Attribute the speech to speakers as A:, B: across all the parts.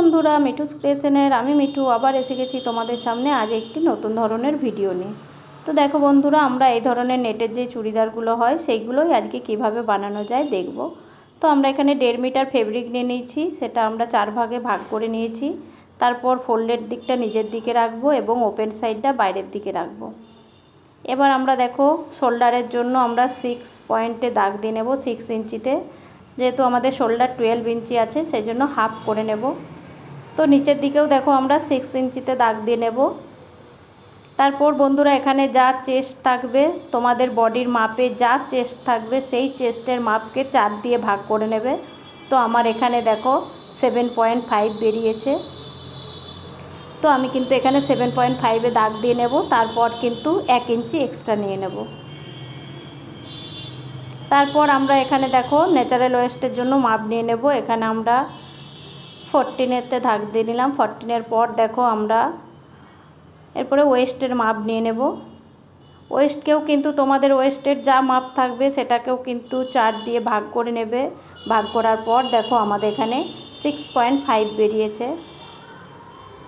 A: বন্ধুরা, মিঠুস ক্রিয়েশনের আমি মিঠু আবার এসে গেছি তোমাদের সামনে আজ একটি নতুন ধরনের ভিডিও নিয়ে। তো দেখো বন্ধুরা, আমরা এই ধরনের নেটের যে চুড়িদারগুলো হয় সেইগুলোই আজকে কিভাবে বানানো যায় দেখব। তো আমরা এখানে 1.5 মিটার ফেব্রিক নিয়ে নিয়েছি, সেটা আমরা 4 ভাগে ভাগ করে নিয়েছি। তারপর ফোল্ডের দিকটা নিজের দিকে রাখবো এবং ওপেন সাইডটা বাইরের দিকে রাখবো। এবার আমরা দেখো শোল্ডারের জন্য আমরা 6 পয়েন্টে দাগ দিয়ে নেব 6 ইঞ্চিতে। যেহেতু আমাদের শোল্ডার 12 ইঞ্চি আছে সেই জন্য হাফ করে নেব। তো নিচের দিকেও দেখো আমরা 6 ইঞ্চিতে দাগ দিয়ে নেব। তারপর বন্ধুরা, এখানে যা চেস্ট থাকবে, তোমাদের বডির মাপে যা চেস্ট থাকবে সেই চেস্টের মাপকে 4 দিয়ে ভাগ করে নেবে। তো আমার এখানে দেখো 7.5 বেরিয়েছে। তো আমি কিন্তু এখানে 7.5-এ দাগ দিয়ে নেব। তারপর কিন্তু 1 ইঞ্চি এক্সট্রা নিয়ে নেব। তারপর আমরা এখানে দেখো ন্যাচারাল ওয়েস্টের জন্য মাপ নিয়ে নেব। এখানে আমরা 14-এতে দাগ দিয়ে নিলাম। 14-এর পর দেখো আমরা এরপরে ওয়েস্টের মাপ নিয়ে নেব। ওয়েস্টকেও কিন্তু তোমাদের ওয়েস্টের যা মাপ থাকবে সেটাকেও কিন্তু 4 দিয়ে ভাগ করে নেবে। ভাগ করার পর দেখো আমাদের এখানে 6.5 বেরিয়েছে।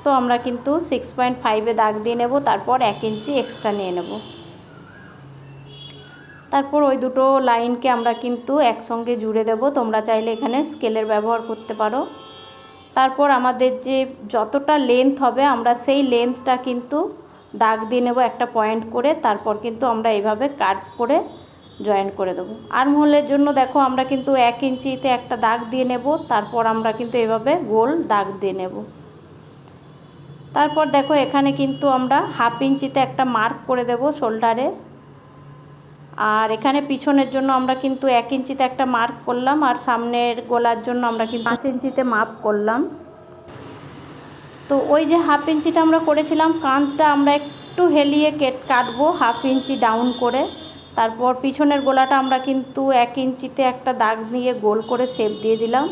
A: তো আমরা কিন্তু 6.5-এ দাগ দিয়ে নেব। তারপর 1 ইঞ্চি এক্সট্রা নিয়ে নেব। তারপর ওই দুটো লাইনকে আমরা কিন্তু একসঙ্গে জুড়ে দেব। তোমরা চাইলে এখানে স্কেলের ব্যবহার করতে পারো। তারপর আমাদের যে যতটা লেন্থ হবে আমরা সেই লেন্থটা কিন্তু দাগ দিয়ে নেব একটা পয়েন্ট করে। তারপর কিন্তু আমরা এইভাবে কাট করে জয়েন করে দেবো। আর্মহোলের জন্য দেখো আমরা কিন্তু 1 ইঞ্চিতে একটা দাগ দিয়ে নেব। তারপর আমরা কিন্তু এইভাবে গোল দাগ দিয়ে নেব। তারপর দেখো এখানে কিন্তু আমরা 1/2 ইঞ্চিতে একটা মার্ক করে দেব শোল্ডারে। আর এখানে পিছনের জন্য আমরা কিন্তু 1 ইঞ্চিতে একটা মার্ক করলাম। আর সামনের গলার জন্য আমরা কিন্তু 5 ইঞ্চিতে মাপ করলাম। তো ওই যে 1/2 ইঞ্চিটা আমরা করেছিলাম, কাঁধটা আমরা একটু হেলিয়ে কাটবো 1/2 ইঞ্চি ডাউন করে। তারপর পিছনের গলাটা আমরা কিন্তু 1 ইঞ্চিতে একটা দাগ দিয়ে গোল করে শেপ দিয়ে দিলাম।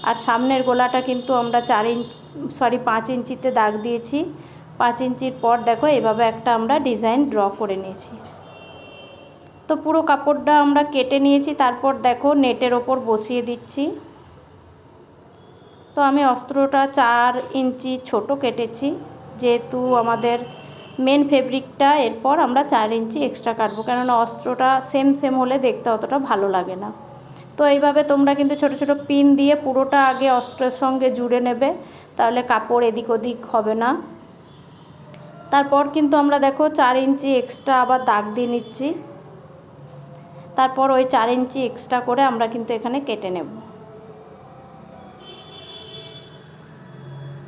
A: আর সামনের গলাটা কিন্তু আমরা 5 ইঞ্চিতে দাগ দিয়েছি। 5 ইঞ্চির পর দেখো এভাবে একটা আমরা ডিজাইন ড্র করে নিয়েছি। তো পুরো কাপড়টা আমরা কেটে নিয়েছি। তারপর দেখো নেটের ওপর বসিয়ে দিচ্ছি। তো আমি অস্ত্রটা 4 ইঞ্চি ছোট কেটেছি, যেহেতু আমাদের মেন ফেব্রিকটা এরপর আমরা 4 ইঞ্চি এক্সট্রা কাটবো, কেননা অস্ত্রটা সেম হলে দেখতে অতটা ভালো লাগে না। তো এইভাবে তোমরা কিন্তু ছোট ছোট পিন দিয়ে পুরোটা আগে অস্ত্রের সঙ্গে জুড়ে নেবে, তাহলে কাপড় এদিক ওদিক হবে না। তারপর কিন্তু আমরা দেখো 4 ইঞ্চি এক্সট্রা আবার দাগ দিয়ে নিচ্ছি। তারপর ওই 4 ইঞ্চি এক্সট্রা করে আমরা কিন্তু এখানে কেটে নেব।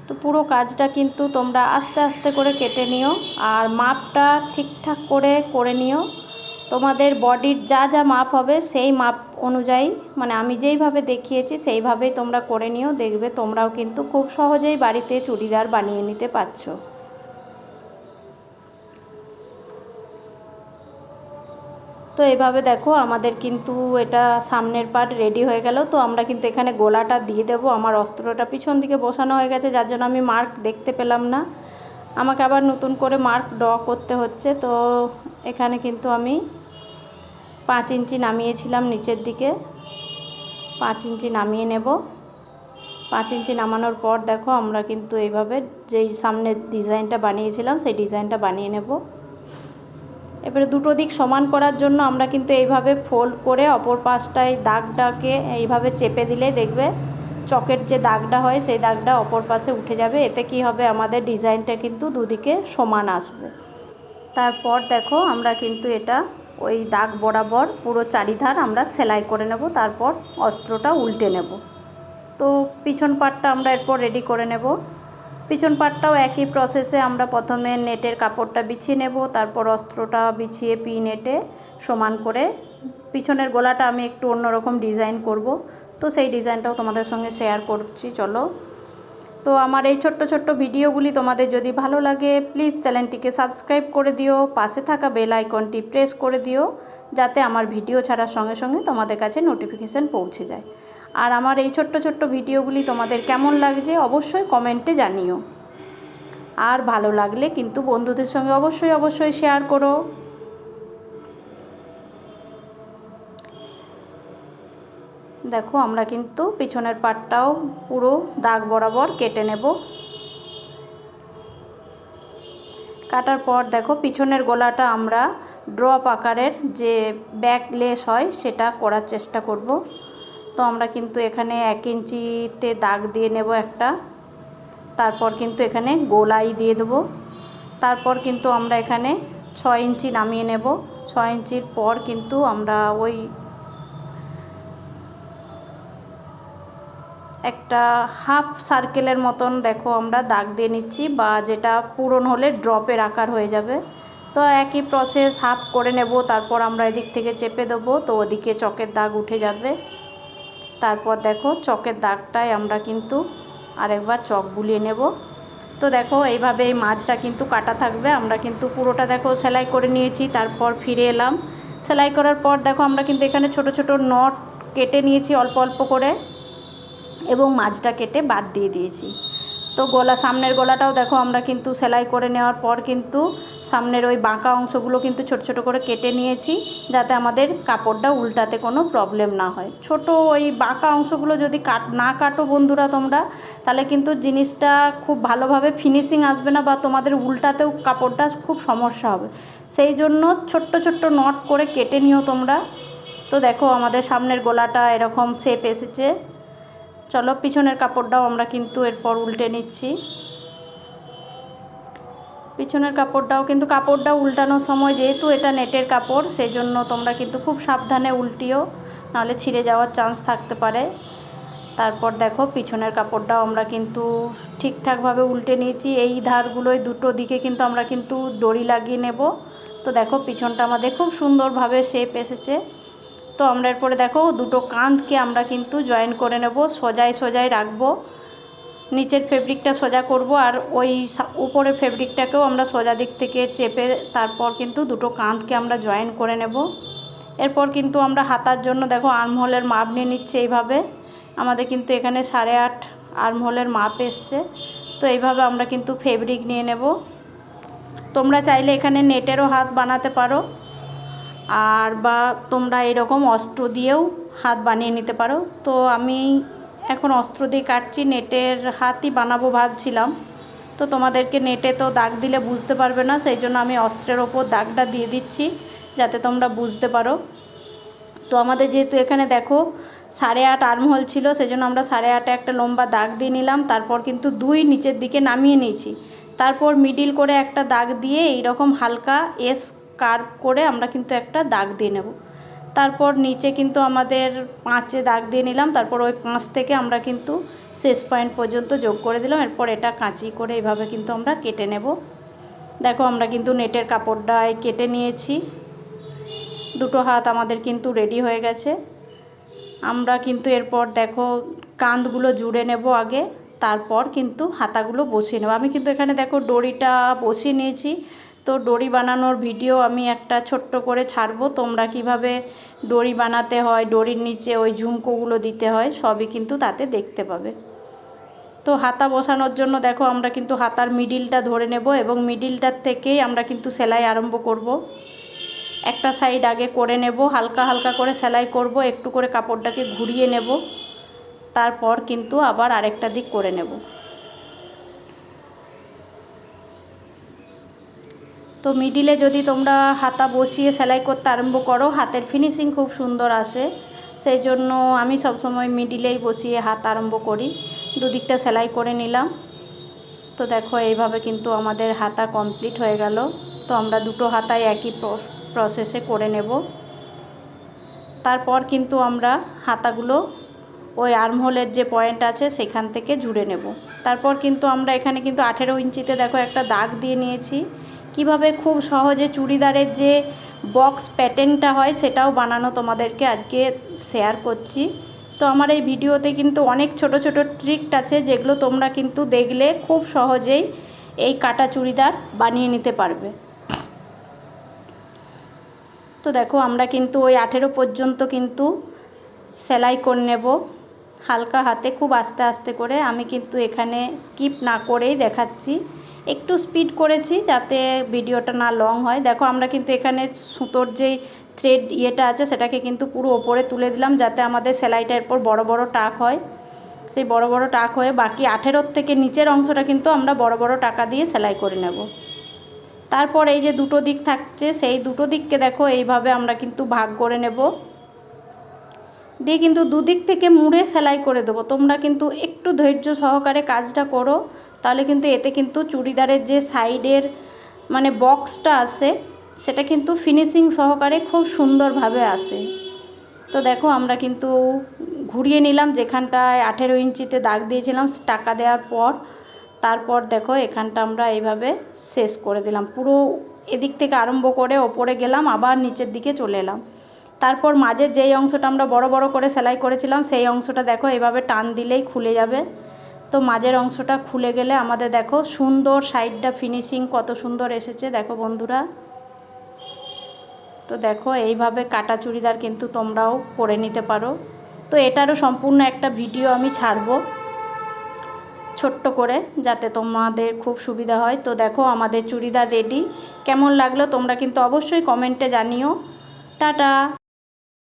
A: তো পুরো কাজটা কিন্তু তোমরা আস্তে আস্তে করে কেটে নিও। আর মাপটা ঠিকঠাক করে নিও। তোমাদের বডির যা যা মাপ হবে সেই মাপ অনুযায়ী, মানে আমি যেইভাবে দেখিয়েছি সেইভাবেই তোমরা করে নিও। দেখবে তোমরাও কিন্তু খুব সহজেই বাড়িতে চুড়িদার বানিয়ে নিতে পারছো। তো এইভাবে দেখো আমাদের কিন্তু এটা সামনের পার্ট রেডি হয়ে গেল। তো আমরা কিন্তু এখানে গলাটা দিয়ে দেব। আমার অস্ত্রটা পিছন দিকে বসানো হয়ে গেছে, যার জন্য আমি মার্ক দেখতে পেলাম না। আমাকে আবার নতুন করে মার্ক ড্র করতে হচ্ছে। তো এখানে কিন্তু আমি 5 ইঞ্চি নামিয়েছিলাম নিচের দিকে। 5 ইঞ্চি নামিয়ে নেব। 5 ইঞ্চি নামানোর পর দেখো আমরা কিন্তু এইভাবে যেই সামনের ডিজাইনটা বানিয়েছিলাম সেই ডিজাইনটা বানিয়ে নেব। এবারে দুটো দিক সমান করার জন্য আমরা কিন্তু এইভাবে ফোল্ড করে অপর পাশটায় দাগটাকে এইভাবে চেপে দিলে দেখবে চকের যে দাগটা হয় সেই দাগটা অপর পাশে উঠে যাবে। এতে কি হবে, আমাদের ডিজাইনটা কিন্তু দুদিকে সমান আসবে। তারপর দেখো আমরা কিন্তু এটা ওই দাগ বরাবর পুরো চারিধার আমরা সেলাই করে নেব। তারপর অস্ত্রটা উল্টে নেব। তো পিছন পাটটা আমরা এরপর রেডি করে নেব। পিছন পাটটাও একই প্রসেসে আমরা প্রথমে নেটের কাপড়টা বিছিয়ে নেব। তারপর অস্ত্রটা বিছিয়ে নেটে সমান করে পিছনের গলাটা আমি একটু অন্যরকম ডিজাইন করব। তো সেই ডিজাইনটাও তোমাদের সঙ্গে শেয়ার করছি, চলো। তো আমার এই ছোট্ট ছোট্ট ভিডিওগুলি তোমাদের যদি ভালো লাগে প্লিজ চ্যানেলটিকে সাবস্ক্রাইব করে দিও। পাশে থাকা বেল আইকনটি প্রেস করে দিও, যাতে আমার ভিডিও ছাড়ার সঙ্গে সঙ্গে তোমাদের কাছে নোটিফিকেশান পৌঁছে যায়। আর আমার এই ছোট্ট ছোট্ট ভিডিওগুলি তোমাদের কেমন লাগছে অবশ্যই কমেন্টে জানিও। আর ভালো লাগলে কিন্তু বন্ধুদের সঙ্গে অবশ্যই শেয়ার করো। দেখো আমরা কিন্তু পিছনের পাটটাও পুরো দাগ বরাবর কেটে নেব। কাটার পর দেখো পিছনের গলাটা আমরা ড্রপ আকারের যে ব্যাক লেস হয় সেটা করার চেষ্টা করব। তো আমরা কিন্তু এখানে 1 ইঞ্চিতে দাগ দিয়ে নেব একটা, তারপর কিন্তু এখানে গোলাই দিয়ে দেব, তারপর কিন্তু আমরা এখানে 6 ইঞ্চি নামিয়ে নেব। 6 ইঞ্চির পর কিন্তু আমরা ওই একটা হাফ সার্কেলের মতন দেখো আমরা দাগ দিয়ে নিচ্ছি, বা যেটা পূরণ হলে ড্রপের আকার হয়ে যাবে। তো একই প্রসেস হাফ করে নেব, তারপর আমরা এদিক থেকে চেপে দেবো, তো ওদিকে চকের দাগ উঠে যাবে। তারপর দেখো চকের দাগটায় আমরা কিন্তু আরেকবার চক বুলিয়ে নেব। তো দেখো এইভাবে এই মাছটা কিন্তু কাটা থাকবে। আমরা কিন্তু পুরোটা দেখো সেলাই করে নিয়েছি, তারপর ফিরে এলাম। সেলাই করার পর দেখো আমরা কিন্তু এখানে ছোট ছোট নট কেটে নিয়েছি অল্প অল্প করে, এবং মাছটা কেটে বাদ দিয়ে দিয়েছি। তো সামনের গলাটাও দেখো আমরা কিন্তু সেলাই করে নেওয়ার পর কিন্তু সামনের ওই বাঁকা অংশগুলো কিন্তু ছোট ছোট করে কেটে নিয়েছি, যাতে আমাদের কাপড়টা উল্টাতে কোনো প্রবলেম না হয়। ছোট ওই বাঁকা অংশগুলো যদি না কাটো বন্ধুরা তোমরা, তাহলে কিন্তু জিনিসটা খুব ভালোভাবে ফিনিশিং আসবে না, বা তোমাদের উল্টাতেও কাপড়টা খুব সমস্যা হবে। সেই জন্য ছোট্ট ছোট্ট নট করে কেটে নিও তোমরা। তো দেখো আমাদের সামনের গলাটা এরকম শেপ এসেছে। চলো পিছনের কাপড়টাও আমরা কিন্তু এরপর উল্টে নিচ্ছি। পিছনের কাপড়টাও কিন্তু কাপড়টা উল্টানোর সময় যেহেতু এটা নেটের কাপড়, সেই জন্য তোমরা কিন্তু খুব সাবধানে উল্টিও, নাহলে ছিঁড়ে যাওয়ার চান্স থাকতে পারে। তারপর দেখো পিছনের কাপড়টাও আমরা কিন্তু ঠিকঠাকভাবে উল্টে নিয়েছি। এই ধারগুলোয় দুটো দিকে কিন্তু আমরা কিন্তু দড়ি লাগিয়ে নেব। তো দেখো পিছনটা আমাদের খুব সুন্দরভাবে শেপ এসেছে। তো আমরা এরপরে দেখো দুটো কাঁধকে আমরা কিন্তু জয়েন করে নেব, সোজাই সোজাই রাখবো। নিচের ফেব্রিকটা সোজা করব, আর ওই উপরের ফেব্রিকটাকেও আমরা সোজা দিক থেকে চেপে তারপর কিন্তু দুটো কাঁধকে আমরা জয়েন করে নেব। এরপর কিন্তু আমরা হাতার জন্য দেখো আর্মহোলের মাপ নিয়ে নিচ্ছি। এইভাবে আমাদের কিন্তু এখানে 8.5 আর্মহোলের মাপ এসছে। তো এইভাবে আমরা কিন্তু ফেব্রিক নিয়ে নেব। তোমরা চাইলে এখানে নেটেরও হাত বানাতে পারো, আর বা তোমরা এরকম অস্ত্র দিয়েও হাত বানিয়ে নিতে পারো। তো আমি এখন অস্ত্র দিয়ে কাটছি, নেটের হাতই বানাবো ভাবছিলাম। তো তোমাদেরকে নেটে তো দাগ দিলে বুঝতে পারবে না, সেই জন্য আমি অস্ত্রের ওপর দাগটা দিয়ে দিচ্ছি যাতে তোমরা বুঝতে পারো। তো আমাদের যেহেতু এখানে দেখো 8.5 আর্মহোল ছিল, সেই জন্য আমরা 8.5 একটা লম্বা দাগ দিয়ে নিলাম। তারপর কিন্তু 2 নিচের দিকে নামিয়ে নিয়েছি, তারপর মিডিল করে একটা দাগ দিয়ে এইরকম হালকা এস কার্ভ করে আমরা কিন্তু একটা দাগ দিয়ে নেব। তারপর নিচে কিন্তু আমাদের 5 দাগ দিয়ে নিলাম, তারপর ওই 5 থেকে আমরা কিন্তু শেষ পয়েন্ট পর্যন্ত যোগ করে দিলাম। এরপর এটা কাঁচি করে এইভাবে কিন্তু আমরা কেটে নেব। দেখো আমরা কিন্তু নেটের কাপড়টায় কেটে নিয়েছি। দুটো হাত আমাদের কিন্তু রেডি হয়ে গেছে। আমরা কিন্তু এরপর দেখো কাঁধগুলো জুড়ে নেব আগে, তারপর কিন্তু হাতাগুলো বসিয়ে নেব। আমি কিন্তু এখানে দেখো দড়িটা বসিয়ে নিয়েছি। তো দড়ি বানানোর ভিডিও আমি একটা ছোট্ট করে ছাড়বো। তোমরা কিভাবে দড়ি বানাতে হয়, দড়ির নিচে ওই ঝুমকোগুলো দিতে হয়, সবই কিন্তু তাতে দেখতে পাবে। তো হাতা বসানোর জন্য দেখো আমরা কিন্তু হাতার মিডিলটা ধরে নেব, এবং মিডিলটার থেকেই আমরা কিন্তু সেলাই আরম্ভ করব। একটা সাইড আগে করে নেব, হালকা হালকা করে সেলাই করব, একটু করে কাপড়টাকে ঘুরিয়ে নেব, তারপর কিন্তু আবার আরেকটা দিক করে নেব। তো মিডিলে যদি তোমরা হাতা বসিয়ে সেলাই করতে আরম্ভ করো, হাতের ফিনিশিং খুব সুন্দর আসে। সেই জন্য আমি সবসময় মিডিলেই বসিয়ে হাত আরম্ভ করি। দুদিকটা সেলাই করে নিলাম। তো দেখো এইভাবে কিন্তু আমাদের হাতা কমপ্লিট হয়ে গেল। তো আমরা দুটো হাতায় একই প্রসেসে করে নেব। তারপর কিন্তু আমরা হাতাগুলো ওই আর্মহোলের যে পয়েন্ট আছে সেখান থেকে জুড়ে নেব। তারপর কিন্তু আমরা এখানে কিন্তু 18 ইঞ্চিতে দেখো একটা দাগ দিয়ে নিয়েছি। কিভাবে খুব সহজে চুড়িদারের যে বক্স প্যাটার্নটা হয় সেটাও বানানো তোমাদেরকে আজকে শেয়ার করছি। তো আমার এই ভিডিওতে কিন্তু অনেক ছোট ছোট ট্রিক আছে, যেগুলো তোমরা কিন্তু দেখলে খুব সহজেই এই কাটা চুড়িদার বানিয়ে নিতে পারবে। তো দেখো আমরা কিন্তু ওই 18 পর্যন্ত কিন্তু সেলাই করে নেব হালকা হাতে, খুব আস্তে আস্তে করে। আমি কিন্তু এখানে স্কিপ না করেই দেখাচ্ছি, একটু স্পিড করেছি যাতে ভিডিওটা না লং হয়। দেখো আমরা কিন্তু এখানে সুতোর যেই থ্রেড ইয়েটা আছে সেটাকে কিন্তু পুরো ওপরে তুলে দিলাম, যাতে আমাদের সেলাইটা এরপর বড় বড় টাক হয়। সেই বড় বড় টাক হয়ে বাকি 18 থেকে নিচের অংশটা কিন্তু আমরা বড় বড় টাকা দিয়ে সেলাই করে নেব। তারপর এই যে দুটো দিক থাকছে, সেই দুটো দিককে দেখো এইভাবে আমরা কিন্তু ভাগ করে নেব, দিয়ে কিন্তু দুদিক থেকে মুড়ে সেলাই করে দেবো। তোমরা কিন্তু একটু ধৈর্য সহকারে কাজটা করো, তাহলে কিন্তু এতে কিন্তু চুড়িদারের যে সাইডের মানে বক্সটা আসে সেটা কিন্তু ফিনিশিং সহকারে খুব সুন্দরভাবে আসে। তো দেখো আমরা কিন্তু ঘুরিয়ে নিলাম, যেখানটায় 18 ইঞ্চিতে দাগ দিয়েছিলাম টাকা দেওয়ার পর। তারপর দেখো এখানটা আমরা এইভাবে শেষ করে দিলাম, পুরো এদিক থেকে আরম্ভ করে ওপরে গেলাম, আবার নিচের দিকে চলে এলাম। তারপর মাঝের যেই অংশটা আমরা বড় বড় করে সেলাই করেছিলাম সেই অংশটা দেখো এভাবে টান দিলেই খুলে যাবে। তো মাঝের অংশটা খুলে গেলে আমাদের দেখো সুন্দর সাইডটা ফিনিশিং কত সুন্দর এসেছে দেখো বন্ধুরা। তো দেখো এইভাবে কাটা চুড়িদার কিন্তু তোমরাও করে নিতে পারো। তো এটারও সম্পূর্ণ একটা ভিডিও আমি ছাড়বো ছোট্ট করে, যাতে তোমাদের খুব সুবিধা হয়। তো দেখো আমাদের চুড়িদার রেডি। কেমন লাগলো তোমরা কিন্তু অবশ্যই কমেন্টে জানিও। টাটা।